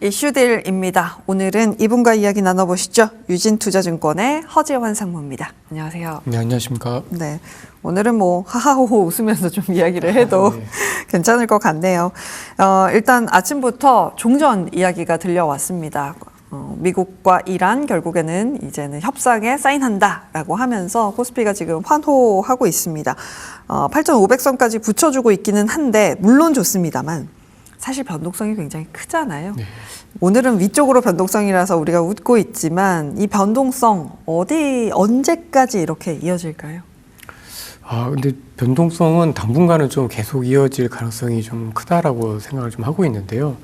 이슈딜입니다. 오늘은 이분과 이야기 나눠보시죠. 유진투자증권의 허재환 상무입니다. 안녕하세요. 네, 안녕하십니까. 네, 오늘은 뭐 하하호호 웃으면서 좀 이야기를 해도 네. 괜찮을 것 같네요. 일단 아침부터 종전 이야기가 들려왔습니다. 미국과 이란 결국에는 이제는 협상에 사인한다라고 하면서 코스피가 지금 환호하고 있습니다. 8,500선까지 붙여주고 있기는 한데 물론 좋습니다만 사실 변동성이 굉장히 크잖아요. 네. 오늘은 위쪽으로 변동성이라서 우리가 웃고 있지만 이 변동성 언제까지 이렇게 이어질까요? 근데 변동성은 당분간은 좀 계속 이어질 가능성이 좀 크다라고 생각을 좀 하고 있는데요.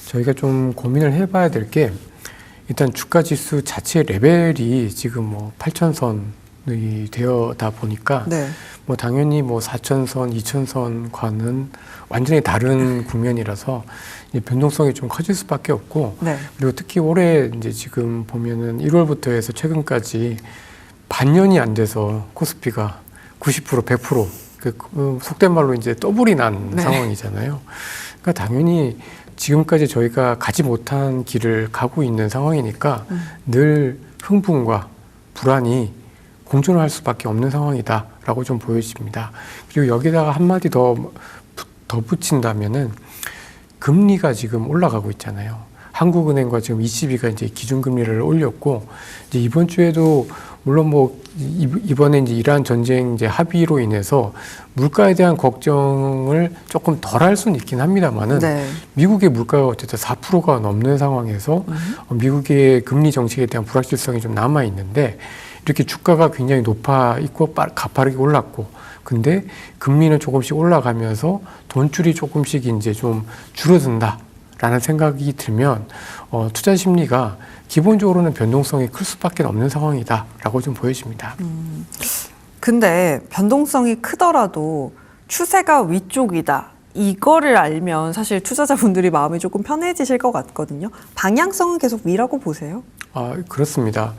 저희가 좀 고민을 해봐야 될 게 일단 주가 지수 자체 레벨이 지금 뭐 8,000선이 되어다 보니까 네. 뭐 당연히 뭐 4,000선, 2,000선과는 완전히 다른 국면이라서 이제 변동성이 좀 커질 수밖에 없고, 네. 그리고 특히 올해 이제 지금 보면은 1월부터 해서 최근까지 반년이 안 돼서 코스피가 90%, 100% 속된 말로 이제 더블이 난 네. 상황이잖아요. 그러니까 당연히 지금까지 저희가 가지 못한 길을 가고 있는 상황이니까 늘 흥분과 불안이 공존할 수밖에 없는 상황이다라고 좀 보여집니다. 그리고 여기다가 한마디 더 붙인다면은 금리가 지금 올라가고 있잖아요. 한국은행과 지금 ECB가 이제 기준금리를 올렸고, 이제 이번 주에도 물론 뭐 이번에 이제 이란 전쟁 이제 합의로 인해서 물가에 대한 걱정을 조금 덜 할 수는 있긴 합니다만은 네. 미국의 물가가 어쨌든 4%가 넘는 상황에서 미국의 금리 정책에 대한 불확실성이 좀 남아 있는데, 이렇게 주가가 굉장히 높아 있고 가파르게 올랐고, 근데 금리는 조금씩 올라가면서 돈줄이 조금씩 이제 좀 줄어든다라는 생각이 들면 투자 심리가 기본적으로는 변동성이 클 수밖에 없는 상황이다라고 좀 보여집니다. 근데 변동성이 크더라도 추세가 위쪽이다. 이거를 알면 사실 투자자분들이 마음이 조금 편해지실 것 같거든요. 방향성은 계속 위라고 보세요? 그렇습니다.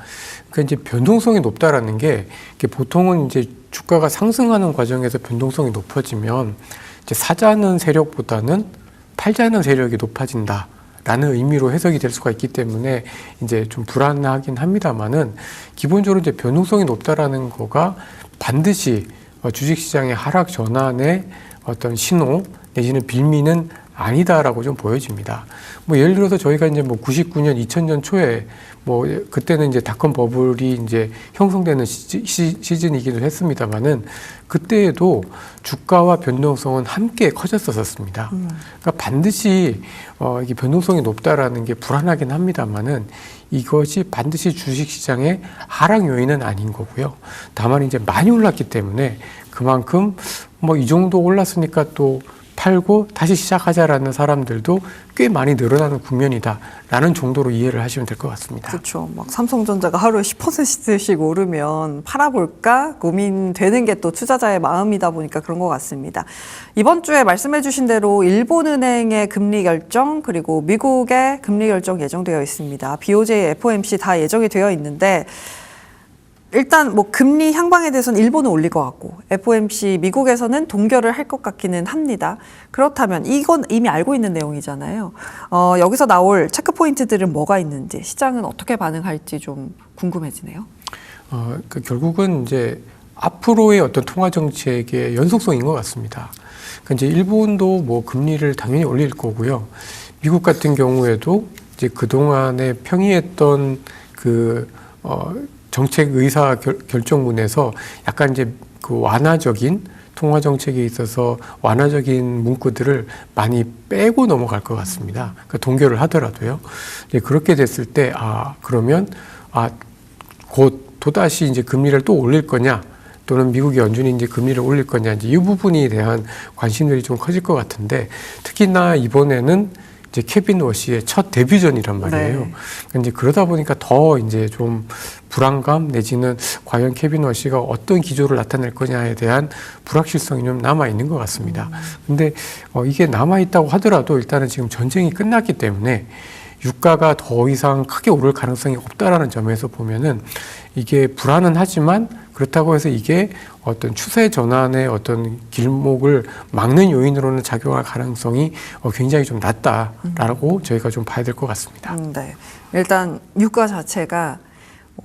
그러니까 이제 변동성이 높다라는 게 보통은 이제 주가가 상승하는 과정에서 변동성이 높아지면 이제 사자는 세력보다는 팔자는 세력이 높아진다라는 의미로 해석이 될 수가 있기 때문에 이제 좀 불안하긴 합니다만은, 기본적으로 이제 변동성이 높다라는 거가 반드시 주식시장의 하락 전환의 어떤 신호 내지는 빌미는 아니다라고 좀 보여집니다. 뭐 예를 들어서 저희가 이제 뭐 99년, 2000년 초에 뭐 그때는 이제 닷컴 버블이 이제 형성되는 시즌이기도 했습니다만은, 그때에도 주가와 변동성은 함께 커졌었습니다. 그러니까 반드시 이게 변동성이 높다라는 게 불안하긴 합니다만은, 이것이 반드시 주식시장의 하락 요인은 아닌 거고요. 다만 이제 많이 올랐기 때문에 그만큼 뭐 이 정도 올랐으니까 또 팔고 다시 시작하자라는 사람들도 꽤 많이 늘어나는 국면이다라는 정도로 이해를 하시면 될 것 같습니다. 그렇죠. 막 삼성전자가 하루에 10%씩 오르면 팔아볼까 고민되는 게 또 투자자의 마음이다 보니까 그런 것 같습니다. 이번 주에 말씀해주신 대로 일본은행의 금리 결정 그리고 미국의 금리 결정 예정되어 있습니다. BOJ, FOMC 다 예정이 되어 있는데, 일단 뭐 금리 향방에 대해서는 일본은 올릴 것 같고 FOMC 미국에서는 동결을 할 것 같기는 합니다. 그렇다면 이건 이미 알고 있는 내용이잖아요. 여기서 나올 체크 포인트들은 뭐가 있는지, 시장은 어떻게 반응할지 좀 궁금해지네요. 그러니까 결국은 이제 앞으로의 어떤 통화 정책의 연속성인 것 같습니다. 그러니까 이제 일본도 뭐 금리를 당연히 올릴 거고요. 미국 같은 경우에도 이제 그 동안에 평이했던 정책 의사 결정문에서 약간 이제 그 완화적인 통화 정책에 있어서 완화적인 문구들을 많이 빼고 넘어갈 것 같습니다. 그러니까 동결을 하더라도요. 그렇게 됐을 때 그러면 곧 또다시 이제 금리를 또 올릴 거냐, 또는 미국의 연준이 이제 금리를 올릴 거냐, 이제 이 부분에 대한 관심들이 좀 커질 것 같은데, 특히나 이번에는 이제 케빈 워시의 첫 데뷔전이란 말이에요. 네. 이제 그러다 보니까 더 이제 좀 불안감 내지는 과연 케빈 워시가 어떤 기조를 나타낼 거냐에 대한 불확실성이 좀 남아 있는 것 같습니다. 근데 이게 남아 있다고 하더라도 일단은 지금 전쟁이 끝났기 때문에 유가가 더 이상 크게 오를 가능성이 없다라는 점에서 보면은 이게 불안은 하지만 그렇다고 해서 이게 어떤 추세 전환의 어떤 길목을 막는 요인으로는 작용할 가능성이 굉장히 좀 낮다라고 저희가 좀 봐야 될 것 같습니다. 네. 일단 유가 자체가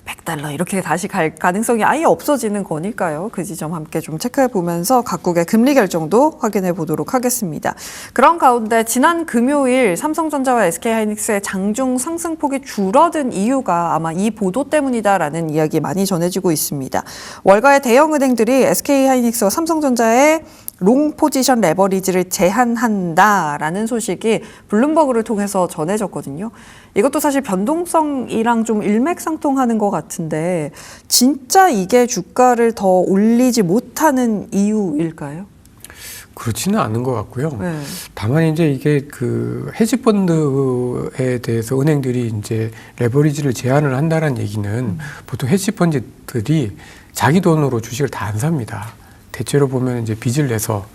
100달러 이렇게 다시 갈 가능성이 아예 없어지는 거니까요. 그 지점 함께 좀 체크해 보면서 각국의 금리 결정도 확인해 보도록 하겠습니다. 그런 가운데 지난 금요일 삼성전자와 SK하이닉스의 장중 상승폭이 줄어든 이유가 아마 이 보도 때문이다라는 이야기 많이 전해지고 있습니다. 월가의 대형 은행들이 SK하이닉스와 삼성전자의 롱 포지션 레버리지를 제한한다라는 소식이 블룸버그를 통해서 전해졌거든요. 이것도 사실 변동성이랑 좀 일맥상통하는 것 같은데 진짜 이게 주가를 더 올리지 못하는 이유일까요? 그렇지는 않은 것 같고요. 네. 다만 이제 이게 그 헤지펀드에 대해서 은행들이 이제 레버리지를 제한을 한다는 얘기는 보통 헤지펀드들이 자기 돈으로 주식을 다 안 삽니다. 대체로 보면 이제 빚을 내서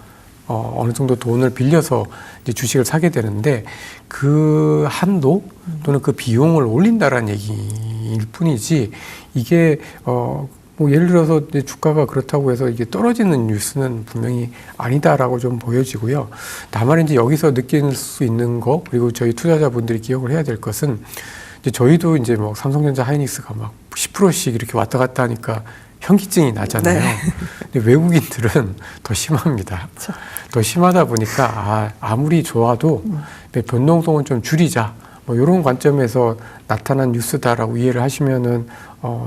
어느 정도 돈을 빌려서 이제 주식을 사게 되는데 그 한도 또는 그 비용을 올린다라는 얘기일 뿐이지 이게 뭐 예를 들어서 이제 주가가 그렇다고 해서 이게 떨어지는 뉴스는 분명히 아니다라고 좀 보여지고요. 다만 이제 여기서 느낄 수 있는 거 그리고 저희 투자자분들이 기억을 해야 될 것은 이제 저희도 이제 뭐 삼성전자 하이닉스가 막 10%씩 이렇게 왔다 갔다 하니까 현기증이 나잖아요. 네. 근데 외국인들은 더 심합니다. 그렇죠. 더 심하다 보니까 아무리 좋아도 변동성은 좀 줄이자. 뭐 이런 관점에서 나타난 뉴스다라고 이해를 하시면은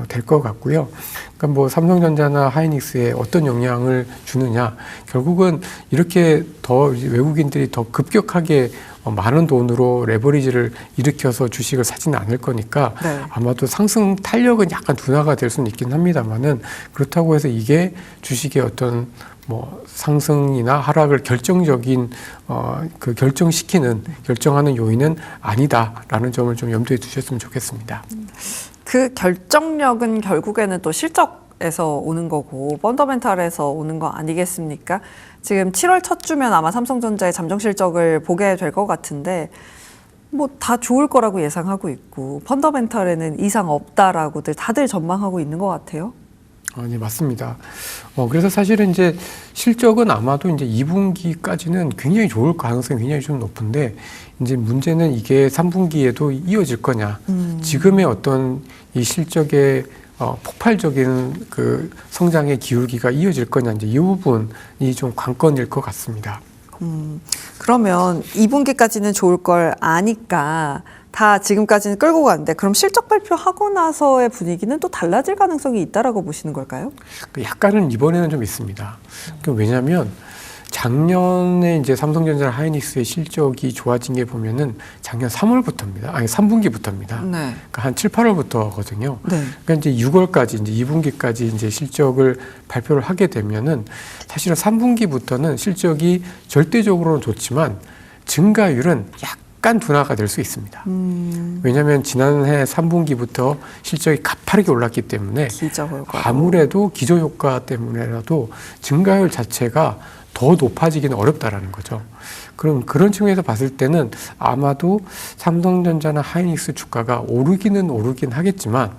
될 것 같고요. 그러니까 뭐 삼성전자나 하이닉스에 어떤 영향을 주느냐, 결국은 이렇게 더 외국인들이 더 급격하게 많은 돈으로 레버리지를 일으켜서 주식을 사지는 않을 거니까 네. 아마도 상승 탄력은 약간 둔화가 될 수는 있긴 합니다만은 그렇다고 해서 이게 주식의 어떤 뭐 상승이나 하락을 결정적인 그 결정하는 요인은 아니다라는 점을 좀 염두에 두셨으면 좋겠습니다. 그 결정력은 결국에는 또 실적에서 오는 거고 펀더멘탈에서 오는 거 아니겠습니까? 지금 7월 첫 주면 아마 삼성전자의 잠정 실적을 보게 될 것 같은데 뭐 다 좋을 거라고 예상하고 있고 펀더멘탈에는 이상 없다라고들 다들 전망하고 있는 것 같아요. 네, 맞습니다. 그래서 사실은 이제 실적은 아마도 이제 2분기까지는 굉장히 좋을 가능성이 굉장히 좀 높은데 이제 문제는 이게 3분기에도 이어질 거냐. 지금의 어떤 이 실적의 폭발적인 그 성장의 기울기가 이어질 거냐. 이제 이 부분이 좀 관건일 것 같습니다. 그러면 2분기까지는 좋을 걸 아니까 다 지금까지는 끌고 가는데 그럼 실적 발표하고 나서의 분위기는 또 달라질 가능성이 있다라고 보시는 걸까요? 약간은 이번에는 좀 있습니다. 왜냐하면 작년에 이제 삼성전자 하이닉스의 실적이 좋아진 게 보면은 작년 3월부터입니다. 아니 3분기부터입니다. 네. 그러니까 한 7, 8월부터거든요. 네. 그러니까 이제 6월까지 이제 2분기까지 이제 실적을 발표를 하게 되면은 사실은 3분기부터는 실적이 절대적으로는 좋지만 증가율은 약간 둔화가 될 수 있습니다. 왜냐하면 지난해 3분기부터 실적이 가파르게 올랐기 때문에 아무래도 기저효과 때문에라도 증가율 자체가 더 높아지기는 어렵다라는 거죠. 그럼 그런 측면에서 봤을 때는 아마도 삼성전자나 하이닉스 주가가 오르긴 하겠지만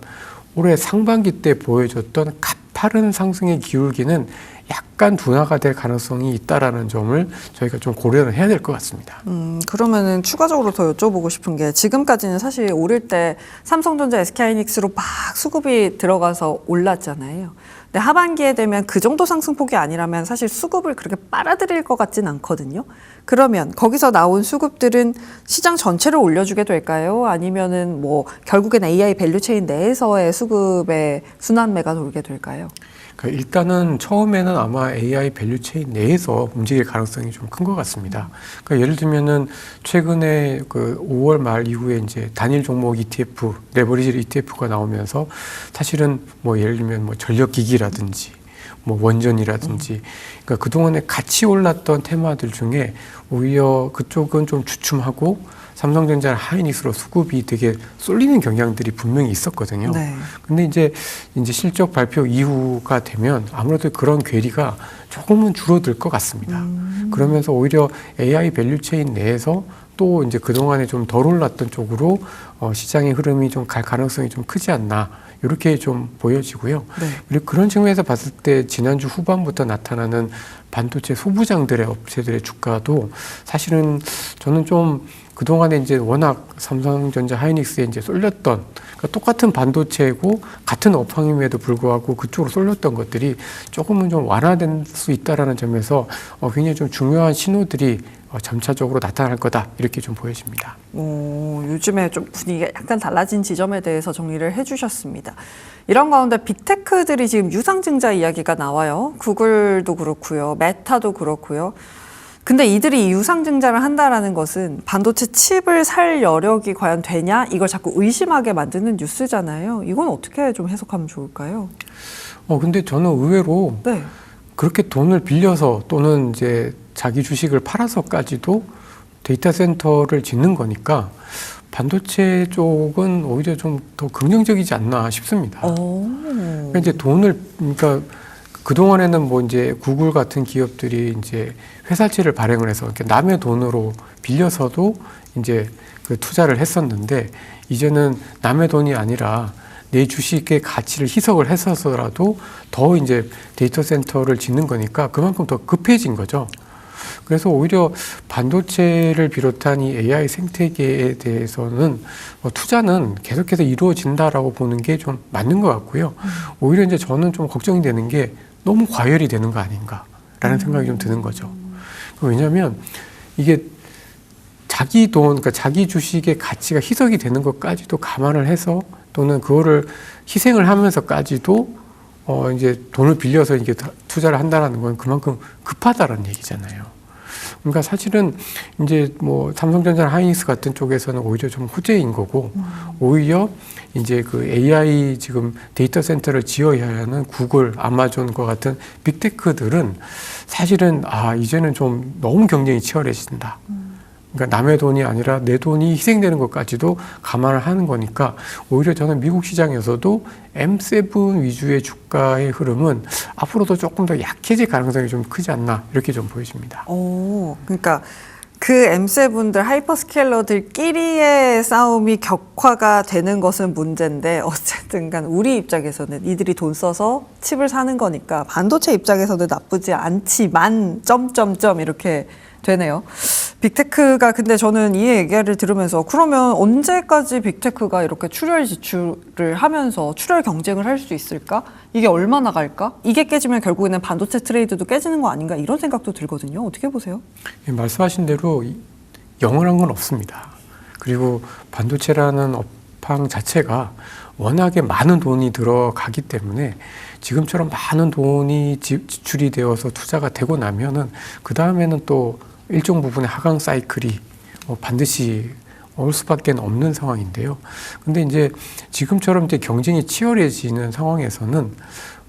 올해 상반기 때 보여줬던 가파른 상승의 기울기는 약간 둔화가 될 가능성이 있다라는 점을 저희가 좀 고려를 해야 될 것 같습니다. 그러면은 추가적으로 더 여쭤보고 싶은 게 지금까지는 사실 오를 때 삼성전자, SK하이닉스로 막 수급이 들어가서 올랐잖아요. 근데 하반기에 되면 그 정도 상승폭이 아니라면 사실 수급을 그렇게 빨아들일 것 같진 않거든요. 그러면 거기서 나온 수급들은 시장 전체를 올려주게 될까요? 아니면은 뭐 결국엔 AI 밸류체인 내에서의 수급의 순환매가 돌게 될까요? 그러니까 일단은 처음에는 아마 AI 밸류체인 내에서 움직일 가능성이 좀 큰 것 같습니다. 그러니까 예를 들면은 최근에 그 5월 말 이후에 이제 단일 종목 ETF, 레버리지 ETF가 나오면서 사실은 뭐 예를 들면 뭐 전력기기라든지 뭐 원전이라든지 그러니까 그동안에 같이 올랐던 테마들 중에 오히려 그쪽은 좀 주춤하고 삼성전자나 하이닉스로 수급이 되게 쏠리는 경향들이 분명히 있었거든요. 네. 근데 이제 실적 발표 이후가 되면 아무래도 그런 괴리가 조금은 줄어들 것 같습니다. 그러면서 오히려 AI 밸류체인 내에서 또 이제 그동안에 좀 덜 올랐던 쪽으로 시장의 흐름이 좀 갈 가능성이 좀 크지 않나. 이렇게 좀 보여지고요. 네. 그리고 그런 측면에서 봤을 때 지난주 후반부터 나타나는 반도체 소부장들의 업체들의 주가도 사실은 저는 좀 그동안에 이제 워낙 삼성전자 하이닉스에 이제 쏠렸던, 그러니까 똑같은 반도체고 같은 업황임에도 불구하고 그쪽으로 쏠렸던 것들이 조금은 좀 완화될 수 있다라는 점에서 굉장히 좀 중요한 신호들이 점차적으로 나타날 거다, 이렇게 좀 보여집니다. 요즘에 좀 분위기가 약간 달라진 지점에 대해서 정리를 해주셨습니다. 이런 가운데 빅테크들이 지금 유상증자 이야기가 나와요. 구글도 그렇고요. 메타도 그렇고요. 근데 이들이 유상증자를 한다라는 것은 반도체 칩을 살 여력이 과연 되냐? 이걸 자꾸 의심하게 만드는 뉴스잖아요. 이건 어떻게 좀 해석하면 좋을까요? 근데 저는 의외로 네. 그렇게 돈을 빌려서 또는 이제 자기 주식을 팔아서까지도 데이터 센터를 짓는 거니까 반도체 쪽은 오히려 좀 더 긍정적이지 않나 싶습니다. 그러니까 이제 그러니까 그동안에는 뭐 이제 구글 같은 기업들이 이제 회사채를 발행을 해서 이렇게 남의 돈으로 빌려서도 이제 그 투자를 했었는데, 이제는 남의 돈이 아니라 내 주식의 가치를 희석을 했어서라도 더 이제 데이터 센터를 짓는 거니까 그만큼 더 급해진 거죠. 그래서 오히려 반도체를 비롯한 이 AI 생태계에 대해서는 투자는 계속해서 이루어진다라고 보는 게 좀 맞는 것 같고요. 오히려 이제 저는 좀 걱정이 되는 게 너무 과열이 되는 거 아닌가라는 생각이 좀 드는 거죠. 왜냐하면 이게 자기 돈, 그러니까 자기 주식의 가치가 희석이 되는 것까지도 감안을 해서, 또는 그거를 희생을 하면서까지도 이제 돈을 빌려서 이게 투자를 한다라는 건 그만큼 급하다라는 얘기잖아요. 그러니까 사실은 이제 뭐 삼성전자나 하이닉스 같은 쪽에서는 오히려 좀 호재인 거고, 오히려 이제 그 AI 지금 데이터 센터를 지어야 하는 구글, 아마존과 같은 빅테크들은 사실은 이제는 좀 너무 경쟁이 치열해진다. 그러니까 남의 돈이 아니라 내 돈이 희생되는 것까지도 감안을 하는 거니까, 오히려 저는 미국 시장에서도 M7 위주의 주가의 흐름은 앞으로도 조금 더 약해질 가능성이 좀 크지 않나, 이렇게 좀 보여집니다. 그러니까 그 M7들 하이퍼스케일러들끼리의 싸움이 격화가 되는 것은 문제인데, 어쨌든 간 우리 입장에서는 이들이 돈 써서 칩을 사는 거니까 반도체 입장에서는 나쁘지 않지만 점점점 이렇게 되네요. 빅테크가, 근데 저는 이 얘기를 들으면서 그러면 언제까지 빅테크가 이렇게 출혈 지출을 하면서 출혈 경쟁을 할 수 있을까? 이게 얼마나 갈까? 이게 깨지면 결국에는 반도체 트레이드도 깨지는 거 아닌가? 이런 생각도 들거든요. 어떻게 보세요? 말씀하신 대로 영원한 건 없습니다. 그리고 반도체라는 업황 자체가 워낙에 많은 돈이 들어가기 때문에 지금처럼 많은 돈이 지출이 되어서 투자가 되고 나면은 그 다음에는 또 일정 부분의 하강 사이클이 반드시 올 수밖에 없는 상황인데요. 근데 이제 지금처럼 이제 경쟁이 치열해지는 상황에서는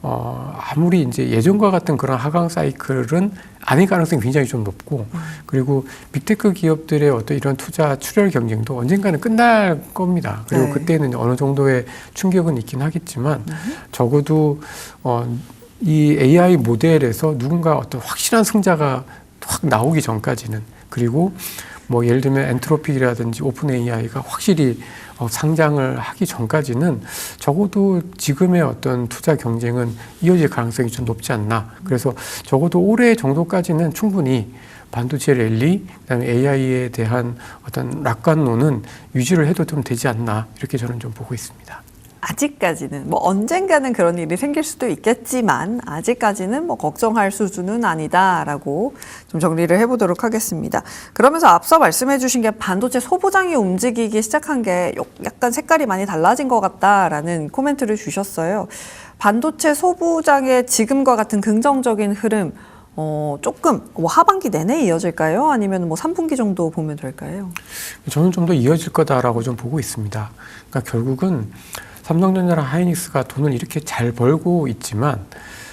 아무리 이제 예전과 같은 그런 하강 사이클은 아닐 가능성이 굉장히 좀 높고, 그리고 빅테크 기업들의 어떤 이런 투자 출혈 경쟁도 언젠가는 끝날 겁니다. 그리고 네. 그때는 어느 정도의 충격은 있긴 하겠지만, 적어도 이 AI 모델에서 누군가 어떤 확실한 승자가 확 나오기 전까지는, 그리고 뭐 예를 들면 엔트로픽이라든지 오픈 AI가 확실히 상장을 하기 전까지는 적어도 지금의 어떤 투자 경쟁은 이어질 가능성이 좀 높지 않나. 그래서 적어도 올해 정도까지는 충분히 반도체 랠리, 그다음에 AI에 대한 어떤 낙관론은 유지를 해도 좀 되지 않나, 이렇게 저는 좀 보고 있습니다. 아직까지는 뭐 언젠가는 그런 일이 생길 수도 있겠지만 아직까지는 뭐 걱정할 수준은 아니다라고 좀 정리를 해보도록 하겠습니다. 그러면서 앞서 말씀해 주신 게 반도체 소부장이 움직이기 시작한 게 약간 색깔이 많이 달라진 것 같다라는 코멘트를 주셨어요. 반도체 소부장의 지금과 같은 긍정적인 흐름 조금 뭐 하반기 내내 이어질까요? 아니면 뭐 3분기 정도 보면 될까요? 저는 좀 더 이어질 거다라고 좀 보고 있습니다. 그러니까 결국은 삼성전자랑 하이닉스가 돈을 이렇게 잘 벌고 있지만,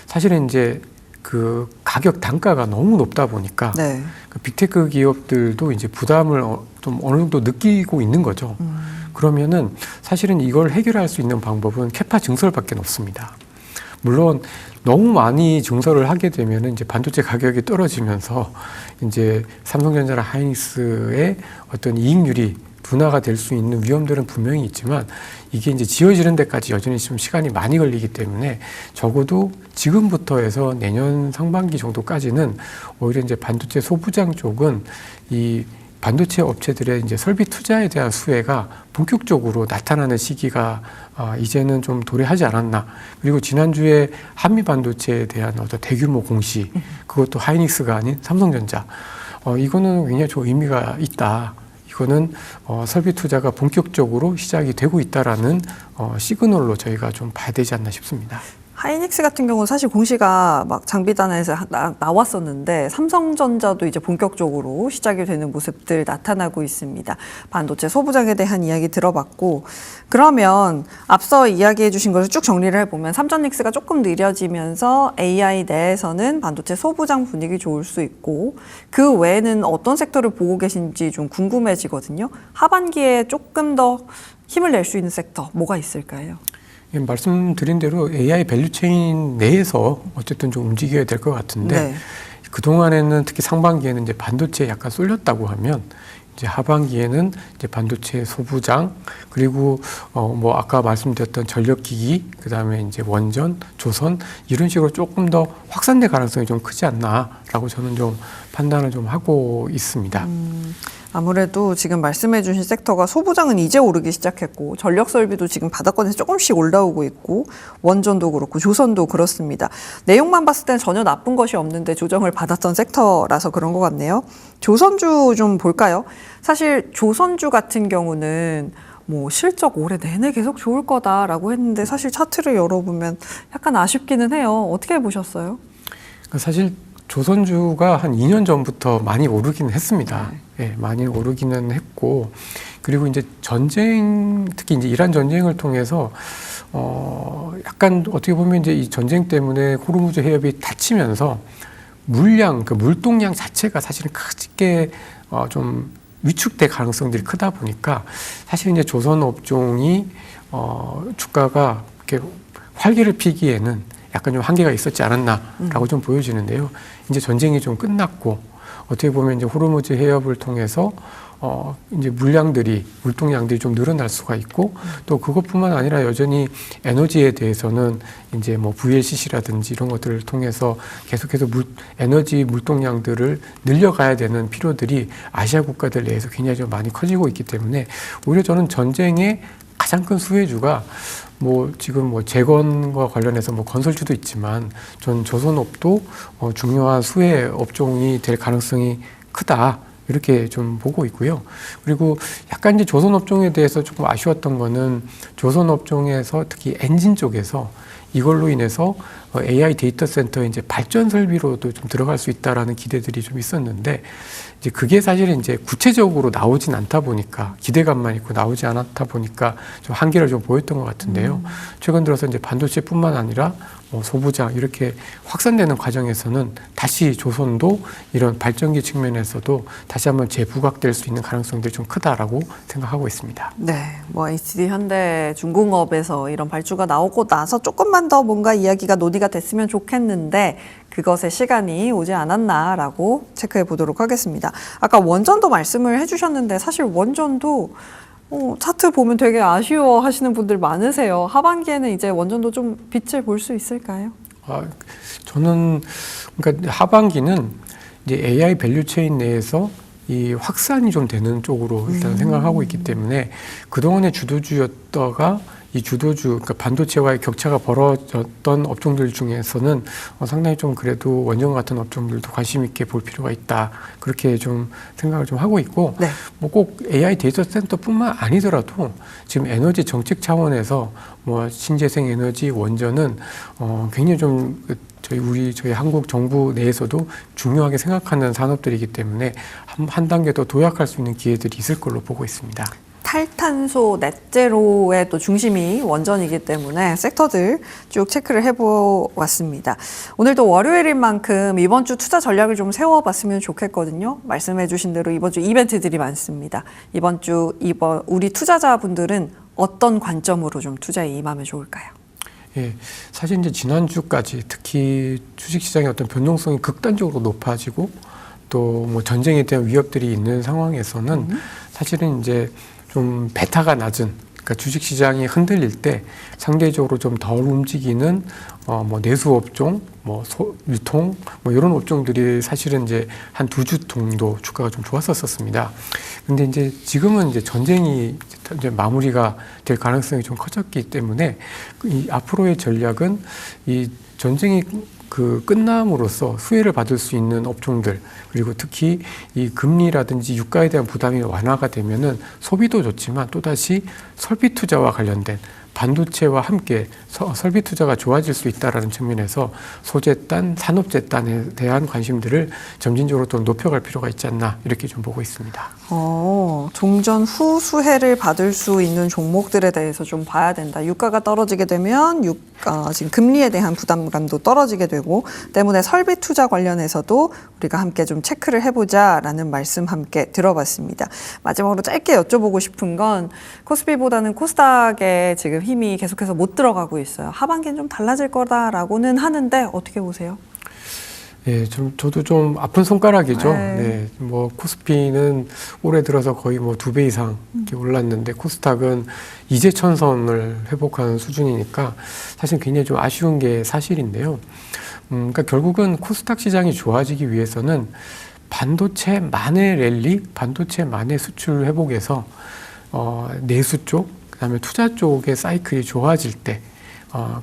사실은 이제 그 가격 단가가 너무 높다 보니까 네. 그 빅테크 기업들도 이제 부담을 좀 어느 정도 느끼고 있는 거죠. 그러면은 사실은 이걸 해결할 수 있는 방법은 캐파 증설밖에 없습니다. 물론 너무 많이 증설을 하게 되면은 이제 반도체 가격이 떨어지면서 이제 삼성전자나 하이닉스의 어떤 이익률이 둔화가 될 수 있는 위험들은 분명히 있지만 이게 이제 지어지는 데까지 여전히 좀 시간이 많이 걸리기 때문에 적어도 지금부터 해서 내년 상반기 정도까지는 오히려 이제 반도체 소부장 쪽은 이 반도체 업체들의 이제 설비 투자에 대한 수혜가 본격적으로 나타나는 시기가 이제는 좀 도래하지 않았나. 그리고 지난주에 한미 반도체에 대한 어떤 대규모 공시, 그것도 하이닉스가 아닌 삼성전자. 이거는 굉장히 좀 의미가 있다. 이거는 설비 투자가 본격적으로 시작이 되고 있다라는 시그널로 저희가 좀 봐야 되지 않나 싶습니다. 하이닉스 같은 경우는 사실 공시가 막 장비단에서 나왔었는데 삼성전자도 이제 본격적으로 시작이 되는 모습들 나타나고 있습니다. 반도체 소부장에 대한 이야기 들어봤고, 그러면 앞서 이야기해 주신 것을 쭉 정리를 해보면 삼전닉스가 조금 느려지면서 AI 내에서는 반도체 소부장 분위기 좋을 수 있고, 그 외에는 어떤 섹터를 보고 계신지 좀 궁금해지거든요. 하반기에 조금 더 힘을 낼 수 있는 섹터 뭐가 있을까요? 말씀드린 대로 AI 밸류체인 내에서 어쨌든 좀 움직여야 될 것 같은데, 네. 그동안에는 특히 상반기에는 이제 반도체에 약간 쏠렸다고 하면 이제 하반기에는 이제 반도체 소부장, 그리고 뭐 아까 말씀드렸던 전력기기, 그다음에 이제 원전, 조선, 이런 식으로 조금 더 확산될 가능성이 좀 크지 않나라고 저는 좀 판단을 좀 하고 있습니다. 아무래도 지금 말씀해 주신 섹터가 소부장은 이제 오르기 시작했고, 전력 설비도 지금 바닥권에서 조금씩 올라오고 있고, 원전도 그렇고 조선도 그렇습니다. 내용만 봤을 땐 전혀 나쁜 것이 없는데 조정을 받았던 섹터라서 그런 것 같네요. 조선주 좀 볼까요? 사실 조선주 같은 경우는 뭐 실적 올해 내내 계속 좋을 거다라고 했는데 사실 차트를 열어보면 약간 아쉽기는 해요. 어떻게 보셨어요? 사실 조선주가 한 2년 전부터 많이 오르기는 했습니다. 예, 많이 오르기는 했고, 그리고 이제 전쟁, 특히 이제 이란 전쟁을 통해서 약간 어떻게 보면 이제 이 전쟁 때문에 호르무즈 해협이 닫히면서 물량, 그 물동량 자체가 사실은 크게 좀 위축될 가능성들이 크다 보니까 사실 이제 조선 업종이 주가가 이렇게 활기를 피기에는 약간 좀 한계가 있었지 않았나라고 좀 보여지는데요. 이제 전쟁이 좀 끝났고 어떻게 보면 이제 호르무즈 해협을 통해서 이제 물동량들이 좀 늘어날 수가 있고, 또 그것뿐만 아니라 여전히 에너지에 대해서는 이제 뭐 VLCC라든지 이런 것들을 통해서 계속해서 에너지 물동량들을 늘려가야 되는 필요들이 아시아 국가들 내에서 굉장히 좀 많이 커지고 있기 때문에 오히려 저는 전쟁의 가장 큰 수혜주가 뭐 지금 뭐 재건과 관련해서 뭐 건설주도 있지만 전 조선업도 중요한 수혜 업종이 될 가능성이 크다, 이렇게 좀 보고 있고요. 그리고 약간 이제 조선업종에 대해서 조금 아쉬웠던 거는 조선업종에서 특히 엔진 쪽에서 이걸로 인해서 AI 데이터 센터 이제 발전 설비로도 좀 들어갈 수 있다라는 기대들이 좀 있었는데, 이제 그게 사실은 이제 구체적으로 나오진 않다 보니까, 기대감만 있고 나오지 않았다 보니까 좀 한계를 좀 보였던 것 같은데요. 최근 들어서 이제 반도체뿐만 아니라 소부장 이렇게 확산되는 과정에서는 다시 조선도 이런 발전기 측면에서도 다시 한번 재부각될 수 있는 가능성들이 좀 크다라고 생각하고 있습니다. 네, 뭐 HD 현대 중공업에서 이런 발주가 나오고 나서 조금만 더 뭔가 이야기가 논의가 됐으면 좋겠는데 그것의 시간이 오지 않았나라고 체크해 보도록 하겠습니다. 아까 원전도 말씀을 해주셨는데 사실 원전도 차트 보면 되게 아쉬워하시는 분들 많으세요. 하반기에는 이제 원전도 좀 빛을 볼 수 있을까요? 저는 그러니까 하반기는 이제 AI 밸류체인 내에서 이 확산이 좀 되는 쪽으로 일단 생각하고 있기 때문에 그동안의 주도주였다가 이 주도주, 그러니까 반도체와의 격차가 벌어졌던 업종들 중에서는 상당히 좀 그래도 원전 같은 업종들도 관심 있게 볼 필요가 있다, 그렇게 좀 생각을 좀 하고 있고, 네. 뭐 꼭 AI 데이터 센터뿐만 아니더라도 지금 에너지 정책 차원에서 뭐 신재생 에너지, 원전은 굉장히 좀 저희 한국 정부 내에서도 중요하게 생각하는 산업들이기 때문에 한 단계 더 도약할 수 있는 기회들이 있을 걸로 보고 있습니다. 탈탄소 넷제로의 또 중심이 원전이기 때문에 섹터들 쭉 체크를 해보았습니다. 오늘도 월요일인 만큼 이번 주 투자 전략을 좀 세워봤으면 좋겠거든요. 말씀해주신 대로 이번 주 이벤트들이 많습니다. 이번 우리 투자자분들은 어떤 관점으로 좀 투자에 임하면 좋을까요? 예, 사실 이제 지난주까지 특히 주식시장의 어떤 변동성이 극단적으로 높아지고 또 뭐 전쟁에 대한 위협들이 있는 상황에서는 사실은 이제 좀 베타가 낮은, 그러니까 주식시장이 흔들릴 때 상대적으로 좀 덜 움직이는 뭐 내수 업종, 뭐 유통, 뭐 이런 업종들이 사실은 이제 한 2주 정도 주가가 좀 좋았었습니다. 근데 이제 지금은 이제 전쟁이 이제 마무리가 될 가능성이 좀 커졌기 때문에 이 앞으로의 전략은 이 전쟁이 끝남으로써 수혜를 받을 수 있는 업종들, 그리고 특히 이 금리라든지 유가에 대한 부담이 완화가 되면은 소비도 좋지만 또다시 설비 투자와 관련된 반도체와 함께 설비 투자가 좋아질 수 있다라는 측면에서 소재단, 산업재단에 대한 관심들을 점진적으로 좀 높여갈 필요가 있지 않나 이렇게 좀 보고 있습니다. 종전 후 수혜를 받을 수 있는 종목들에 대해서 좀 봐야 된다. 유가가 떨어지게 되면 지금 금리에 대한 부담감도 떨어지게 되고 때문에 설비 투자 관련해서도 우리가 함께 좀 체크를 해보자라는 말씀 함께 들어봤습니다. 마지막으로 짧게 여쭤보고 싶은 건 코스피보다는 코스닥에 지금 힘이 계속해서 못 들어가고 있어요. 하반기는 좀 달라질 거다라고는 하는데 어떻게 보세요? 네, 저도 좀 아픈 손가락이죠. 네, 뭐 코스피는 올해 들어서 거의 뭐 2배 이상 이렇게 올랐는데 코스닥은 이재천선을 회복하는 수준이니까 사실 굉장히 좀 아쉬운 게 사실인데요. 그러니까 결국은 코스닥 시장이 좋아지기 위해서는 반도체만의 랠리, 반도체만의 수출 회복에서 내수 쪽, 그다음에 투자 쪽의 사이클이 좋아질 때.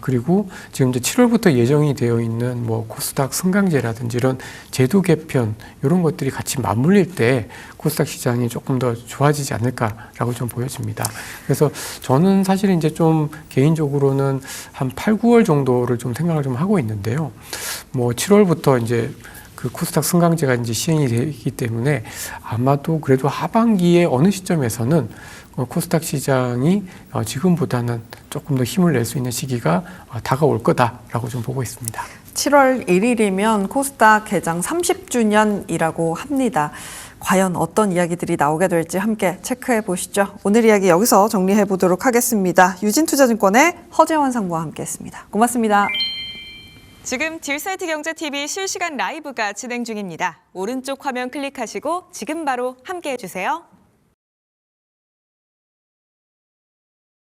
그리고 지금 이제 7월부터 예정이 되어 있는 뭐 코스닥 승강제라든지 이런 제도 개편 이런 것들이 같이 맞물릴 때 코스닥 시장이 조금 더 좋아지지 않을까라고 좀 보여집니다. 그래서 저는 사실 이제 좀 개인적으로는 한 8, 9월 정도를 좀 생각을 좀 하고 있는데요. 뭐 7월부터 이제 그 코스닥 승강제가 이제 시행이 되기 때문에 아마도 그래도 하반기에 어느 시점에서는 코스닥 시장이 지금보다는 조금 더 힘을 낼 수 있는 시기가 다가올 거다라고 좀 보고 있습니다. 7월 1일이면 코스닥 개장 30주년이라고 합니다. 과연 어떤 이야기들이 나오게 될지 함께 체크해 보시죠. 오늘 이야기 여기서 정리해 보도록 하겠습니다. 유진투자증권의 허재원 상무와 함께했습니다. 고맙습니다. 지금 딜사이트 경제TV 실시간 라이브가 진행 중입니다. 오른쪽 화면 클릭하시고 지금 바로 함께해 주세요.